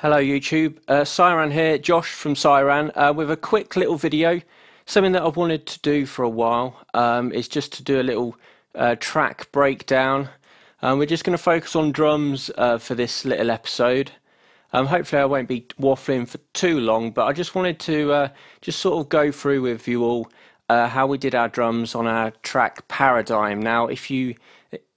Hello YouTube, SyRan here, Josh from SyRan, with a quick little video. Something that I've wanted to do for a while is just to do a little track breakdown. We're just going to focus on drums for this little episode. Hopefully I won't be waffling for too long, but I just wanted to just sort of go through with you all how we did our drums on our track Paradigm. Now if you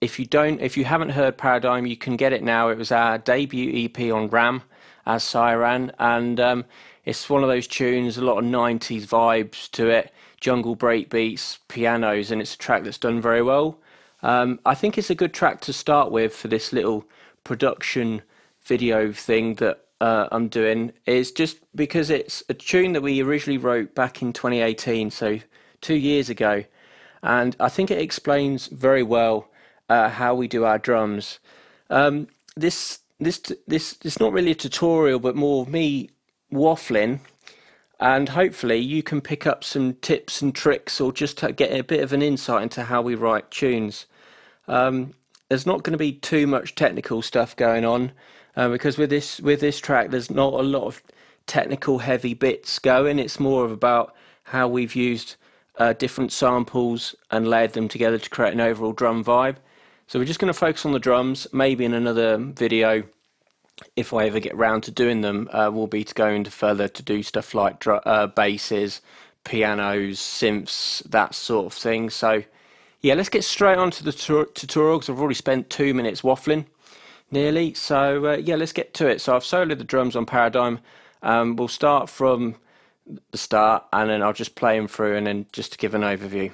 haven't heard Paradigm, you can get it now. It was our debut EP on RAM as SyRan, and it's one of those tunes, a lot of 90s vibes to it, jungle breakbeats, pianos, and it's a track that's done very well. I think it's a good track to start with for this little production video thing that I'm doing, is just because it's a tune that we originally wrote back in 2018, so 2 years ago, and I think it explains very well how we do our drums. This is not really a tutorial, but more of me waffling, and hopefully you can pick up some tips and tricks, or just to get a bit of an insight into how we write tunes. There's not going to be too much technical stuff going on, because with this track there's not a lot of technical heavy bits going. It's more of about how we've used different samples and layered them together to create an overall drum vibe. So we're just going to focus on the drums. Maybe in another video, if I ever get round to doing them, will be to go into further to do stuff like basses, pianos, synths, that sort of thing. So yeah, let's get straight on to the tutorial, because I've already spent 2 minutes waffling, nearly. So yeah, let's get to it. So I've soloed the drums on Paradigm. We'll start from the start, and then I'll just play them through, and then just to give an overview.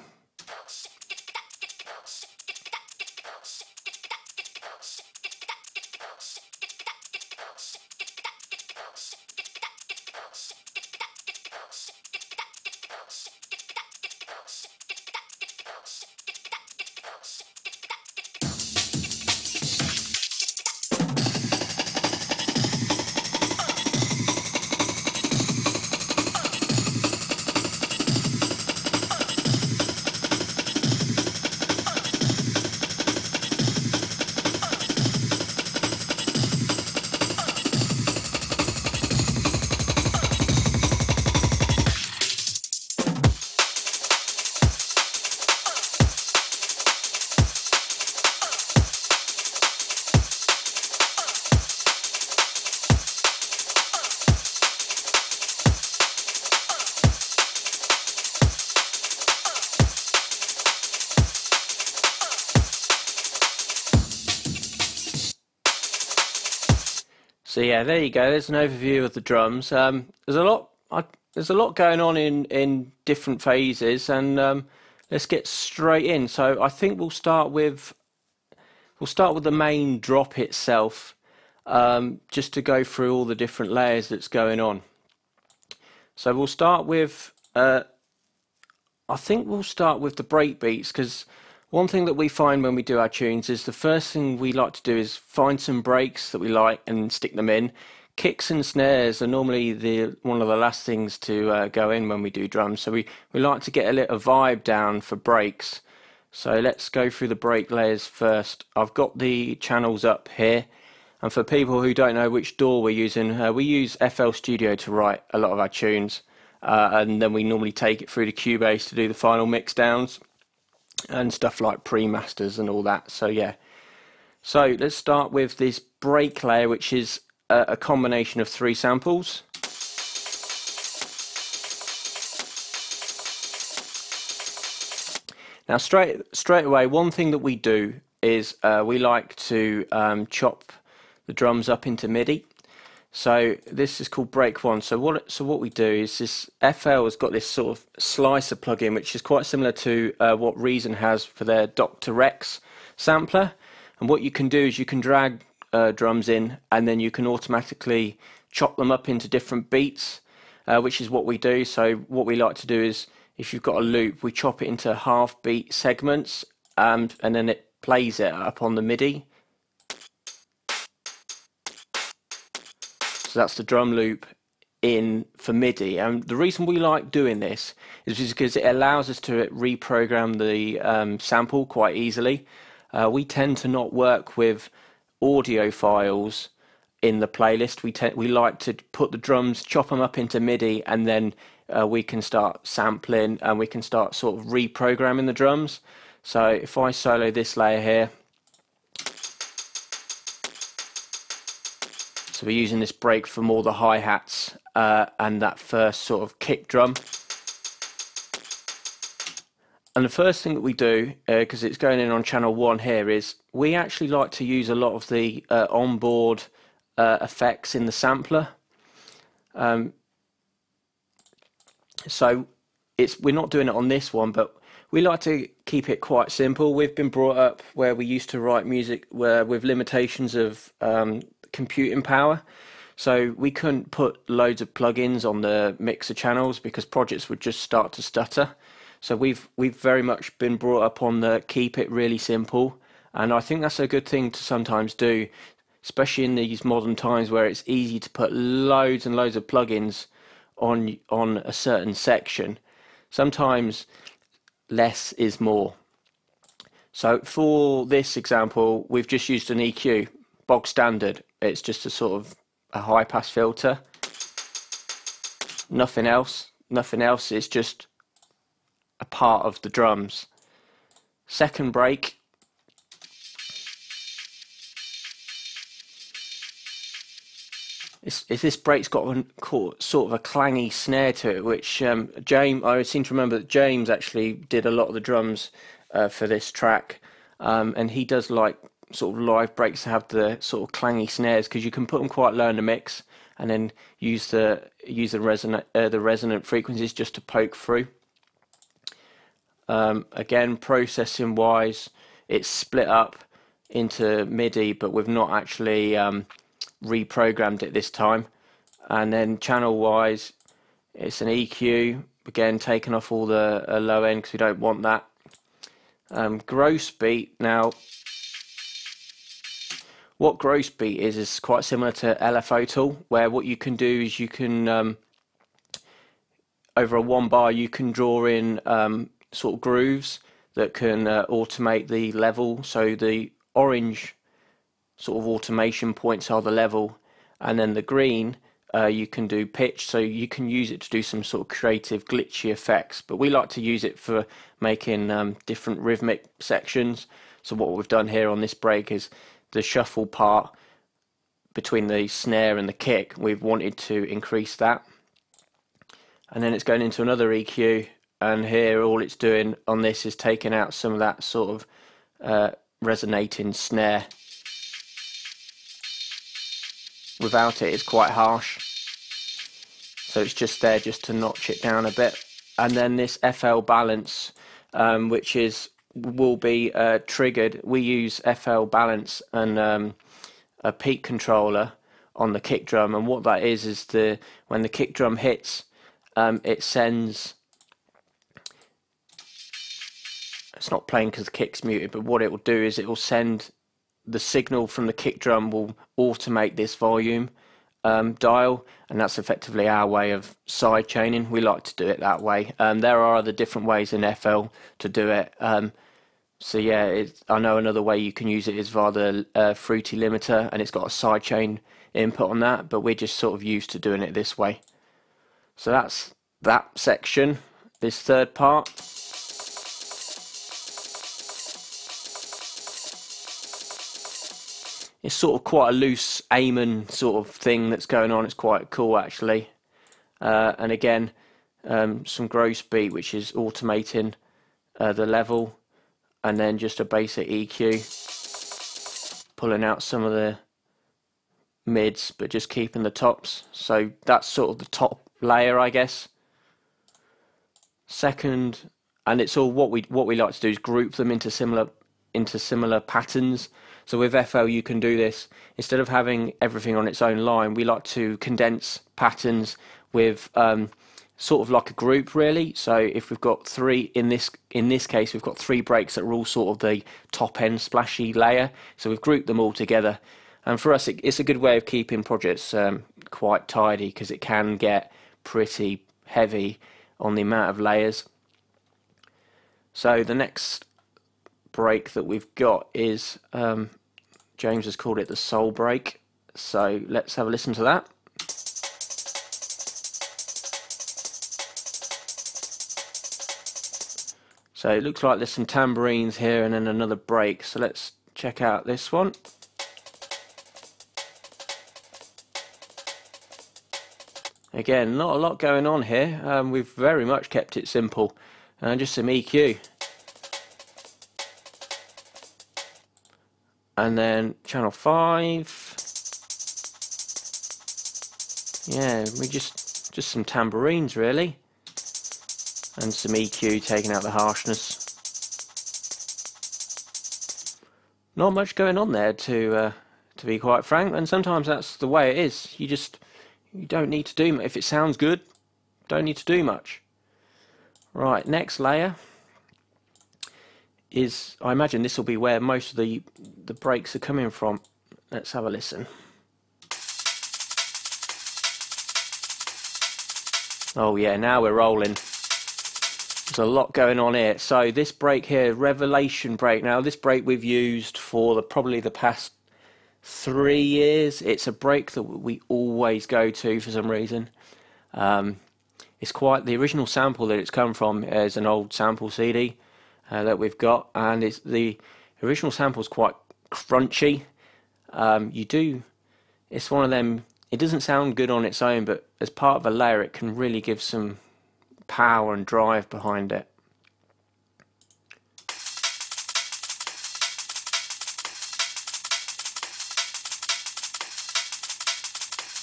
So yeah, there you go. There's an overview of the drums. There's a lot going on in different phases, and let's get straight in. So I think we'll start with the main drop itself, just to go through all the different layers that's going on. So we'll start with I think we'll start with the breakbeats, because one thing that we find when we do our tunes is the first thing we like to do is find some breaks that we like and stick them in. Kicks and snares are normally one of the last things to go in when we do drums, so we like to get a little vibe down for breaks. So let's go through the break layers first. I've got the channels up here, and for people who don't know which DAW we're using, we use FL Studio to write a lot of our tunes, and then we normally take it through to Cubase to do the final mix downs and stuff like pre-masters and all that. So yeah, so let's start with this break layer, which is a combination of 3 samples. Now straight away, one thing that we do is we like to chop the drums up into MIDI. So this is called break 1. So what we do is, this FL has got this sort of slicer plugin, which is quite similar to what Reason has for their Dr. Rex sampler. And what you can do is you can drag drums in, and then you can automatically chop them up into different beats, which is what we do. So what we like to do is, if you've got a loop, we chop it into half beat segments, and then it plays it up on the MIDI. So that's the drum loop in for MIDI, and the reason we like doing this is because it allows us to reprogram the sample quite easily. We tend to not work with audio files in the playlist. We like to put the drums, chop them up into MIDI, and then we can start sampling and we can start sort of reprogramming the drums. So if I solo this layer here, so we're using this break for more the hi-hats and that first sort of kick drum. And the first thing that we do, because it's going in on channel 1 here, is we actually like to use a lot of the onboard effects in the sampler. So we're not doing it on this one, but we like to keep it quite simple. We've been brought up where we used to write music with limitations of computing power, so we couldn't put loads of plugins on the mixer channels because projects would just start to stutter. So we've very much been brought up on the keep it really simple, and I think that's a good thing to sometimes do, especially in these modern times where it's easy to put loads and loads of plugins on a certain section. Sometimes less is more. So for this example, we've just used an EQ, bog standard. It's just a sort of a high pass filter. Nothing else. Nothing else. It's just a part of the drums. Second break. This break's got sort of a clangy snare to it, which James, I seem to remember that James actually did a lot of the drums for this track, and he does like sort of live breaks to have the sort of clangy snares because you can put them quite low in the mix and then use the resonant frequencies just to poke through. Again, processing wise, it's split up into MIDI, but we've not actually reprogrammed it this time. And then channel wise, it's an EQ, again taking off all the low end because we don't want that. Gross beat, now what gross beat is quite similar to LFO tool, where what you can do is you can over a 1 bar you can draw in sort of grooves that can automate the level. So the orange sort of automation points are the level, and then the green you can do pitch, so you can use it to do some sort of creative glitchy effects, but we like to use it for making different rhythmic sections. So what we've done here on this break is the shuffle part between the snare and the kick, we've wanted to increase that, and then it's going into another EQ, and here all it's doing on this is taking out some of that sort of resonating snare. Without it, it's quite harsh, so it's just there just to notch it down a bit. And then this FL balance, which will be triggered. We use FL balance and a peak controller on the kick drum, and what that is when the kick drum hits, it sends. It's not playing because the kick's muted, but what it will do is it will send the signal from the kick drum, will automate this volume dial, and that's effectively our way of side chaining. We like to do it that way. There are other different ways in FL to do it. So yeah, I know another way you can use it is via the Fruity limiter, and it's got a side chain input on that, but we're just sort of used to doing it this way. So that's that section. This third part. It's sort of quite a loose Amen sort of thing that's going on. It's quite cool actually. And again, some gross beat, which is automating the level, and then just a basic EQ, pulling out some of the mids but just keeping the tops. So that's sort of the top layer, I guess. Second, and it's all what we like to do is group them into similar patterns. So with FL you can do this, instead of having everything on its own line, we like to condense patterns with sort of like a group really. So if we've got three, in this case we've got 3 breaks that are all sort of the top end splashy layer, so we've grouped them all together. And for us it's a good way of keeping projects quite tidy, because it can get pretty heavy on the amount of layers. So the next break that we've got is James has called it the soul break. So let's have a listen to that. So it looks like there's some tambourines here and then another break. So let's check out this one. Again, not a lot going on here. We've very much kept it simple. Just some EQ. And then channel 5. Yeah, we just some tambourines really. And some EQ taking out the harshness. Not much going on there to be quite frank, and sometimes that's the way it is. You don't need to do much. If it sounds good, don't need to do much. Right, next layer is, I imagine this will be where most of the breaks are coming from. Let's have a listen. Oh yeah, now we're rolling. There's a lot going on here. So this break here, Revelation break. Now this break we've used for probably the past 3 years. It's a break that we always go to for some reason. It's quite the original sample that it's come from is an old sample CD that we've got, and the original sample is quite crunchy. It's one of them. It doesn't sound good on its own, but as part of a layer, it can really give some power and drive behind it.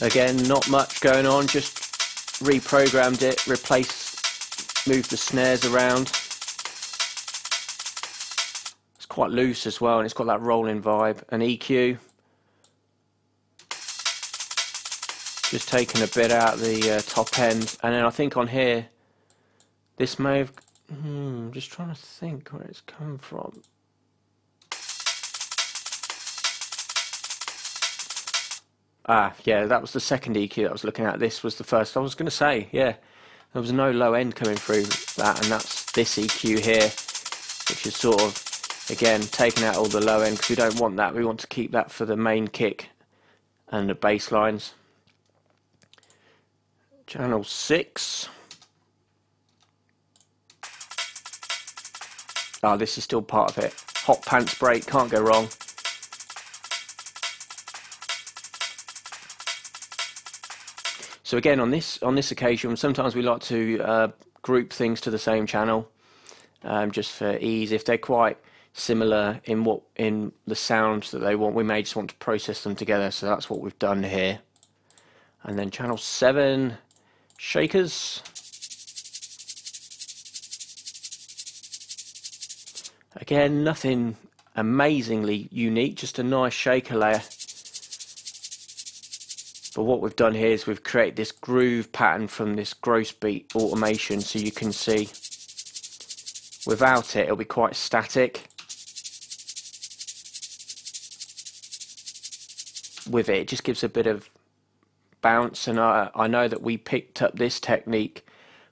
Again, not much going on, just reprogrammed it, moved the snares around. It's quite loose as well, and it's got that rolling vibe. An EQ. Just taking a bit out the top end, and then I think on here, this may have, just trying to think where it's come from. Ah, yeah, that was the second EQ that I was looking at. This was the first. I was going to say, yeah, there was no low end coming through that, and that's this EQ here, which is sort of, again, taking out all the low end, because we don't want that. We want to keep that for the main kick and the bass lines. Channel 6. Oh, this is still part of it. Hot pants break, can't go wrong. So again, on this occasion, sometimes we like to group things to the same channel, just for ease. If they're quite similar in the sounds that they want, we may just want to process them together. So that's what we've done here. And then channel 7, shakers. Again, nothing amazingly unique, just a nice shaker layer. But what we've done here is we've created this groove pattern from this gross beat automation, so you can see without it, it'll be quite static. With it, it just gives a bit of bounce, and I know that we picked up this technique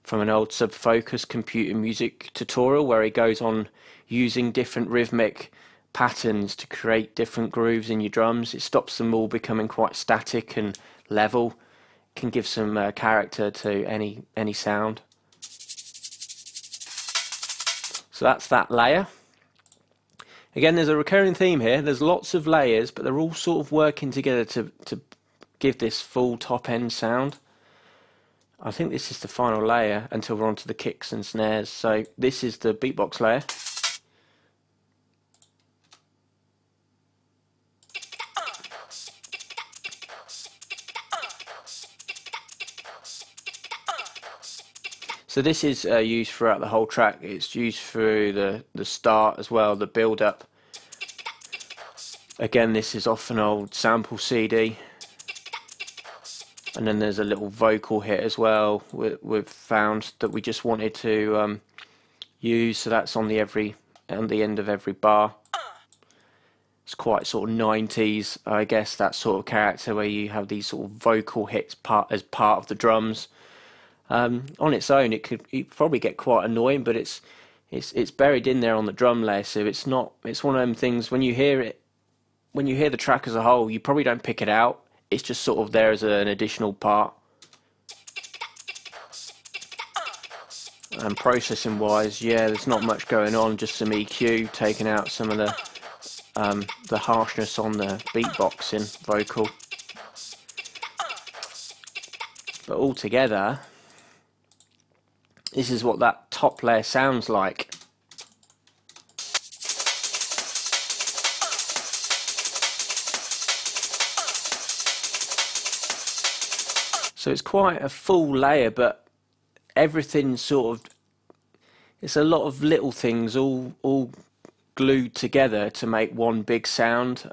from an old Subfocus computer music tutorial where he goes on using different rhythmic patterns to create different grooves in your drums. It stops them all becoming quite static and level. It can give some character to any sound. So that's that layer. Again, there's a recurring theme here. There's lots of layers, but they're all sort of working together to give this full top end sound. I think this is the final layer until we're onto the kicks and snares. So this is the beatbox layer. So this is used throughout the whole track. It's used through the start as well, the build up. Again, this is off an old sample CD. And then there's a little vocal hit as well we've found that we just wanted to use. So that's on the end of every bar. It's quite sort of 90s, I guess, that sort of character where you have these sort of vocal hits as part of the drums. On its own, it could probably get quite annoying, but it's buried in there on the drum layer, so it's one of them things when you hear it, when you hear the track as a whole, you probably don't pick it out. it's just sort of there as an additional part. And processing wise, yeah, there's not much going on, just some EQ, taking out some of the harshness on the beatboxing vocal. But altogether, this is what that top layer sounds like. So it's quite a full layer, but everything sort of, it's a lot of little things all glued together to make one big sound.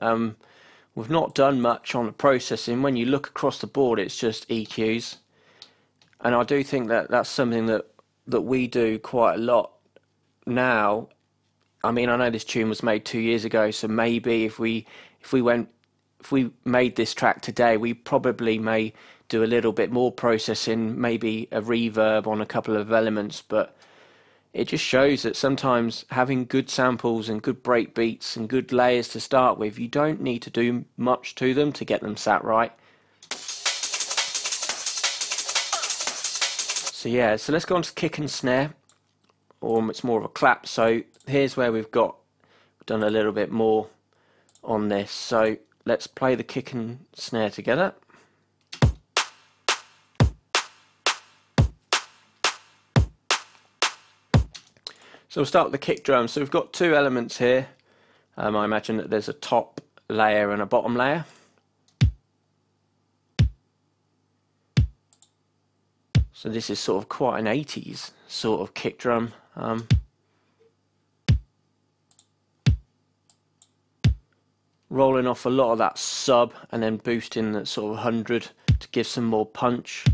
We've not done much on the processing. When you look across the board, it's just EQs, and I do think that that's something that we do quite a lot now. I mean, I know this tune was made 2 years ago, so maybe if we made this track today, we probably may do a little bit more processing, maybe a reverb on a couple of elements, but it just shows that sometimes having good samples and good break beats and good layers to start with, you don't need to do much to them to get them sat right. So yeah, so let's go on to kick and snare, or it's more of a clap. So here's where we've done a little bit more on this. So let's play the kick and snare together. So we'll start with the kick drum. So we've got two elements here. I imagine that there's a top layer and a bottom layer. So this is sort of quite an 80s sort of kick drum. Rolling off a lot of that sub and then boosting that sort of 100 to give some more punch.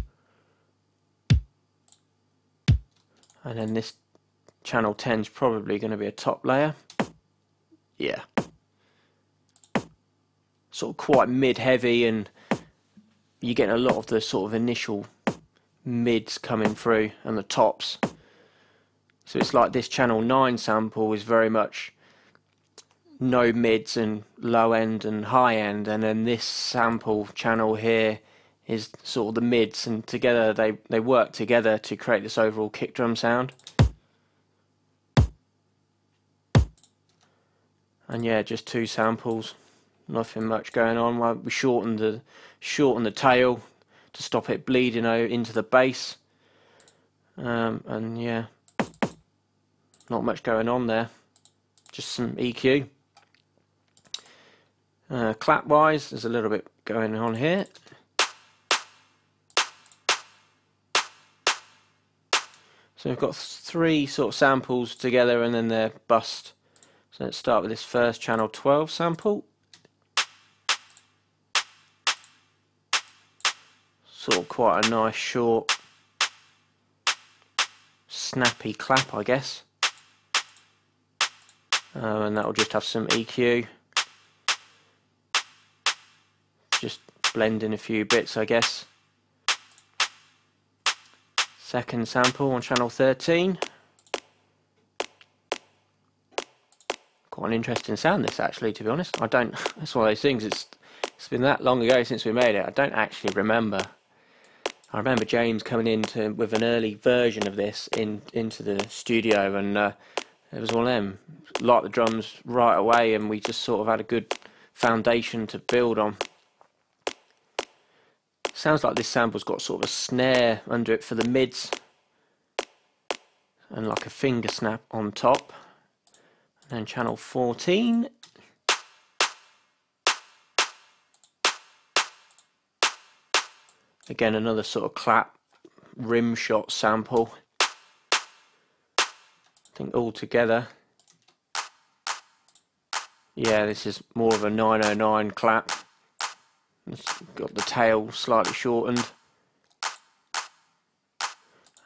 And then this channel 10 is probably going to be a top layer. Yeah. Sort of quite mid-heavy, and you're getting a lot of the sort of initial mids coming through and the tops. So it's like this channel 9 sample is very much no mids and low end and high end, and then this sample channel here is sort of the mids, and together they work together to create this overall kick drum sound. And yeah, just two samples, nothing much going on. We shortened the tail to stop it bleeding into the bass, and yeah, not much going on there, just some EQ. Clap wise, there's a little bit going on here. So we've got three sort of samples together and then they're bust. So let's start with this first channel 12 sample. Sort of quite a nice short snappy clap, I guess. And that'll just have some EQ. Just blend in a few bits, I guess. Second sample on channel 13. Quite an interesting sound this, actually, to be honest. It's one of those things, it's been that long ago since we made it, I don't actually remember. I remember James coming in with an early version of this into the studio, and it was one of them, liked the drums right away, and we just sort of had a good foundation to build on. Sounds like this sample's got sort of a snare under it for the mids, and like a finger snap on top. And then channel 14. Again, another sort of clap rim shot sample. I think all together, yeah, this is more of a 909 clap. It's got the tail slightly shortened,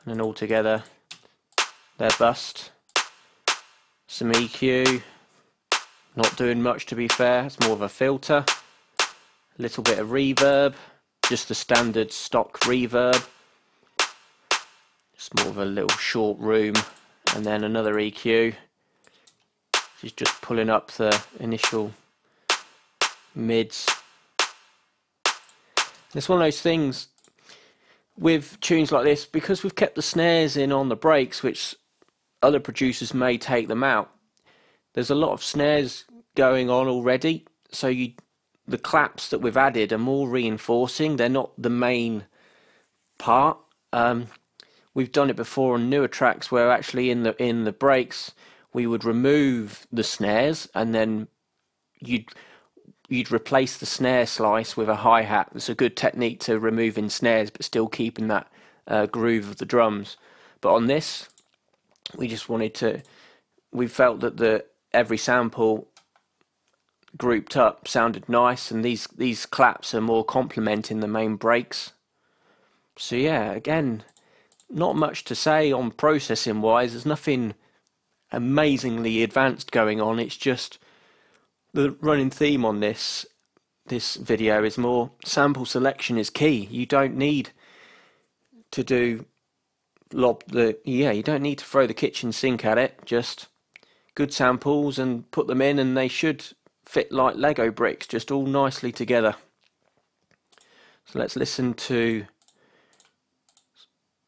and then all together they're bust. Some EQ, not doing much to be fair, it's more of a filter. A little bit of reverb, just the standard stock reverb. It's more of a little short room, and then another EQ. She's just pulling up the initial mids. It's one of those things with tunes like this, because we've kept the snares in on the breaks, which other producers may take them out. There's a lot of snares going on already, so the claps that we've added are more reinforcing. They're not the main part. We've done it before on newer tracks where actually in the breaks we would remove the snares, and then you'd replace the snare slice with a hi-hat. It's a good technique to removing snares but still keeping that groove of the drums. But on this, we felt that every sample grouped up sounded nice, and these claps are more complementing the main breaks. So yeah, again, not much to say on processing wise. There's nothing amazingly advanced going on. It's just the running theme on this video is more sample selection is key. You don't need to you don't need to throw the kitchen sink at it. Just good samples and put them in, and they should fit like Lego bricks, just all nicely together. So let's listen to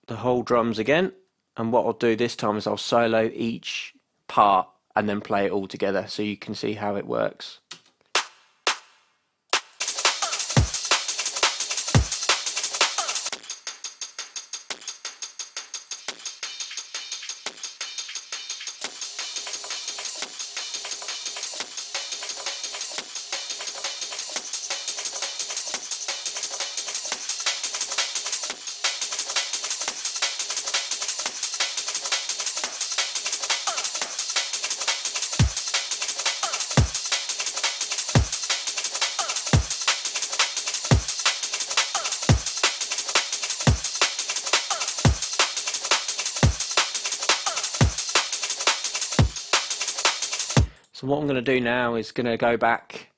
the whole drums again, and what I'll do this time is I'll solo each part and then play it all together so you can see how it works. So what I'm going to do now is going to go back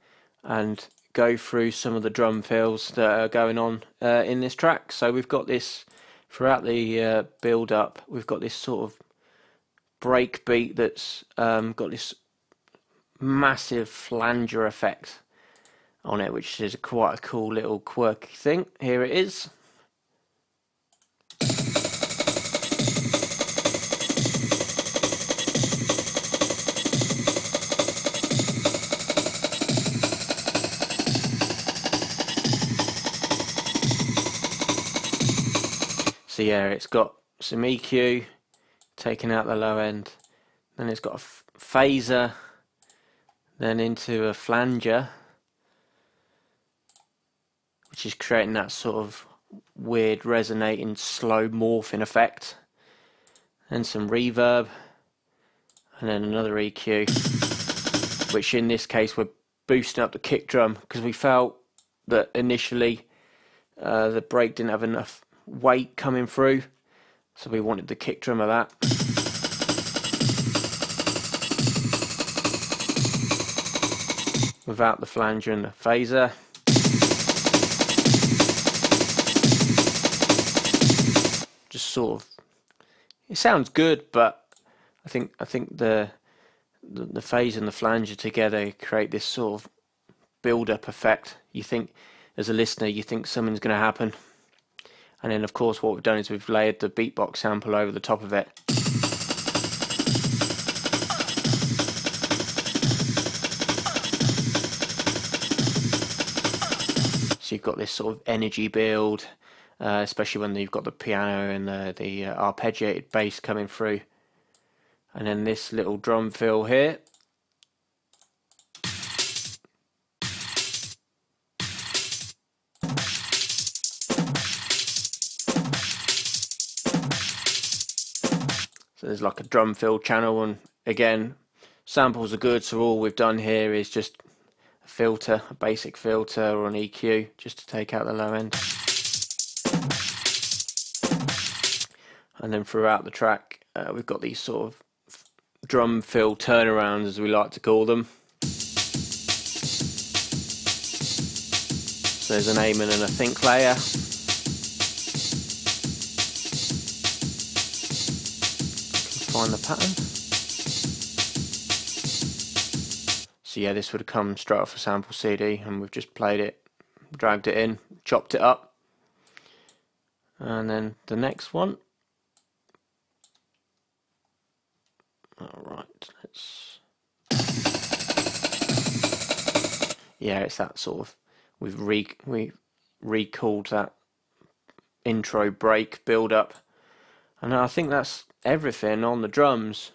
and go through some of the drum fills that are going on in this track. So we've got this throughout the build up, we've got this sort of break beat that's got this massive flanger effect on it, which is quite a cool little quirky thing. Here it is. So yeah, it's got some EQ taking out the low end, then it's got a phaser, then into a flanger, which is creating that sort of weird resonating slow morphing effect, and some reverb, and then another EQ, which in this case we're boosting up the kick drum because we felt that initially the break didn't have enough weight coming through, so we wanted the kick drum of that. Without the flanger and the phaser. Just sort of, it sounds good, but I think the phase and the flanger together create this sort of build-up effect. You think, as a listener, you think something's going to happen. And then of course what we've done is we've layered the beatbox sample over the top of it. So you've got this sort of energy build, especially when you've got the piano and the arpeggiated bass coming through. And then this little drum fill here. So there's like a drum fill channel, and again, samples are good, so all we've done here is just a filter, a basic filter or an EQ, just to take out the low end. And then throughout the track, we've got these sort of drum fill turnarounds, as we like to call them. So there's an Amen and a think layer. Find the pattern. So yeah, this would have come straight off a sample CD, and we've just played it dragged it in, chopped it up, and then the next one. Alright, yeah, it's that sort of, we recalled that intro break build up, and I think that's everything on the drums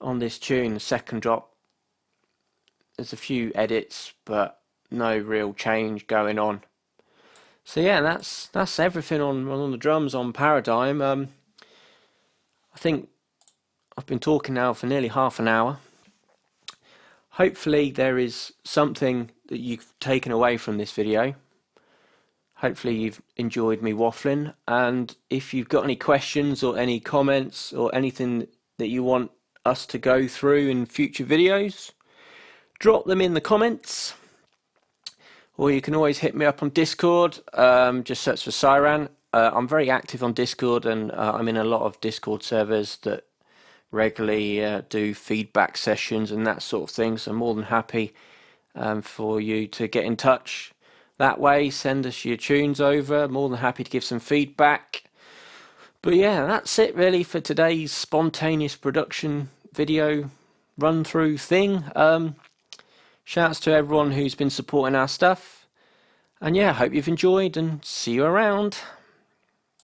on this tune. The second drop, there's a few edits but no real change going on. So yeah, that's everything on the drums on Paradigm. I think I've been talking now for nearly half an hour. Hopefully there is something that you've taken away from this video. Hopefully you've enjoyed me waffling, and if you've got any questions or any comments or anything that you want us to go through in future videos, drop them in the comments, or you can always hit me up on Discord. Just search for SyRan. I'm very active on Discord, and I'm in a lot of Discord servers that regularly do feedback sessions and that sort of thing, so I'm more than happy for you to get in touch that way. Send us your tunes over, more than happy to give some feedback. But yeah, that's it really for today's spontaneous production video run through thing. Shouts to everyone who's been supporting our stuff, and yeah, hope you've enjoyed, and see you around.